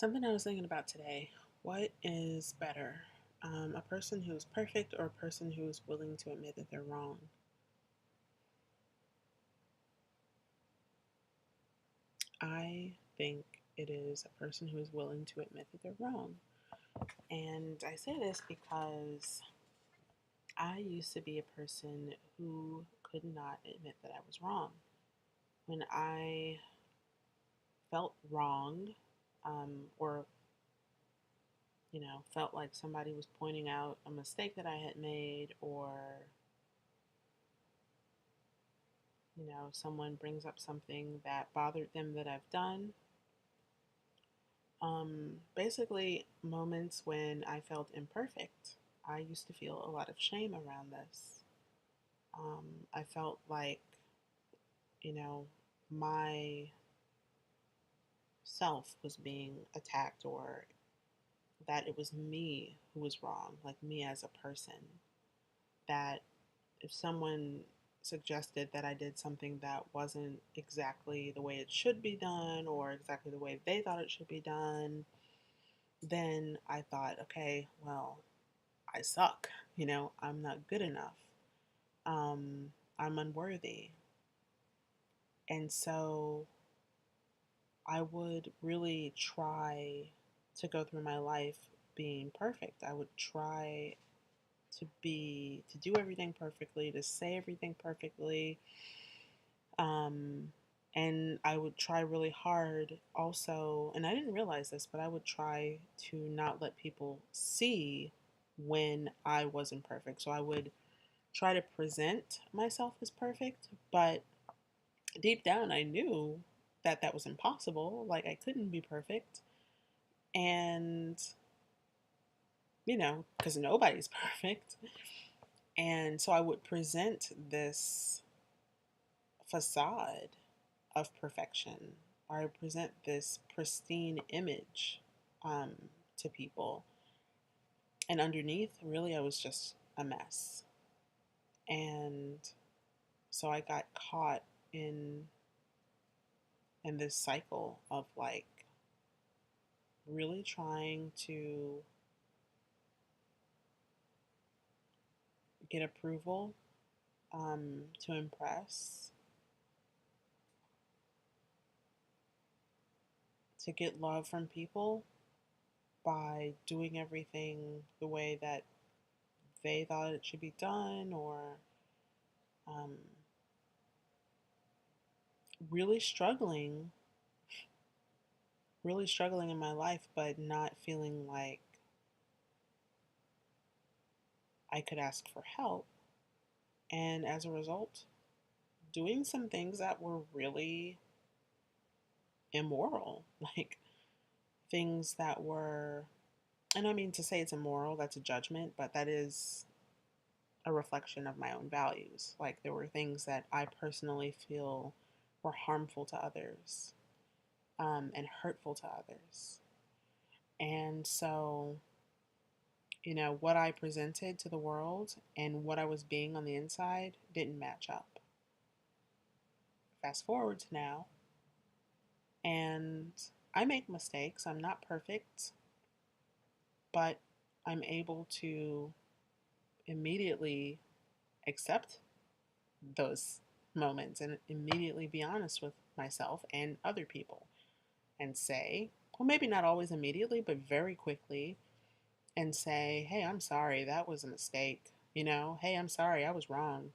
Something I was thinking about today. What is better? A person who is perfect or a person who is willing to admit that they're wrong? I think it is a person who is willing to admit that they're wrong. And I say this because I used to be a person who could not admit that I was wrong. When I felt wronged, or felt like somebody was pointing out a mistake that I had made, or someone brings up something that bothered them that I've done. Basically, moments when I felt imperfect. I used to feel a lot of shame around this. I felt like, you know, my self was being attacked, or that it was me who was wrong, like me as a person. That if someone suggested that I did something that wasn't exactly the way it should be done or exactly the way they thought it should be done, then I thought, okay, well, I suck. I'm not good enough. I'm unworthy. And so I would really try to go through my life being perfect. I would try to do everything perfectly, to say everything perfectly. Um, and I would try really hard also, and I didn't realize this, but I would try to not let people see when I wasn't perfect. So I would try to present myself as perfect, but deep down I knew that that was impossible. Like I couldn't be perfect. And, because nobody's perfect. And so I would present this facade of perfection, or I present this pristine image um, to people. And underneath, really, I was just a mess. And so I got caught in in this cycle of like really trying to get approval, to impress, to get love from people by doing everything the way that they thought it should be done, or um, really struggling in my life, but not feeling like I could ask for help. And as a result, doing some things that were really immoral, like things that were, and I mean to say it's immoral, that's a judgment, but that is a reflection of my own values. Like there were things that I personally feel were harmful to others, and hurtful to others. And so, what I presented to the world and what I was being on the inside didn't match up. Fast forward to now, and I make mistakes. I'm not perfect, but I'm able to immediately accept those moments and immediately be honest with myself and other people and say, well, maybe not always immediately, but very quickly, and say, hey, I'm sorry, that was a mistake. Hey, I'm sorry, I was wrong.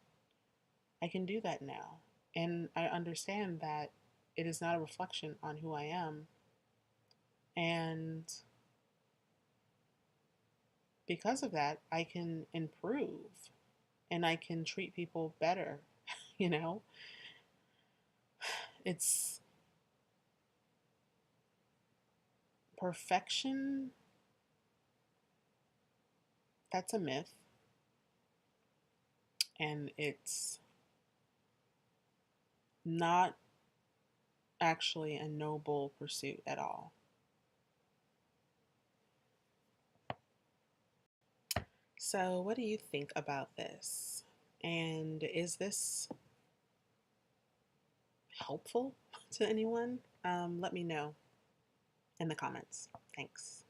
I can do that now. And I understand that it is not a reflection on who I am. And because of that, I can improve and I can treat people better. you know, it's perfection, that's a myth. And it's not actually a noble pursuit at all. So, what do you think about this? And is this helpful to anyone? Let me know. in the comments. Thanks.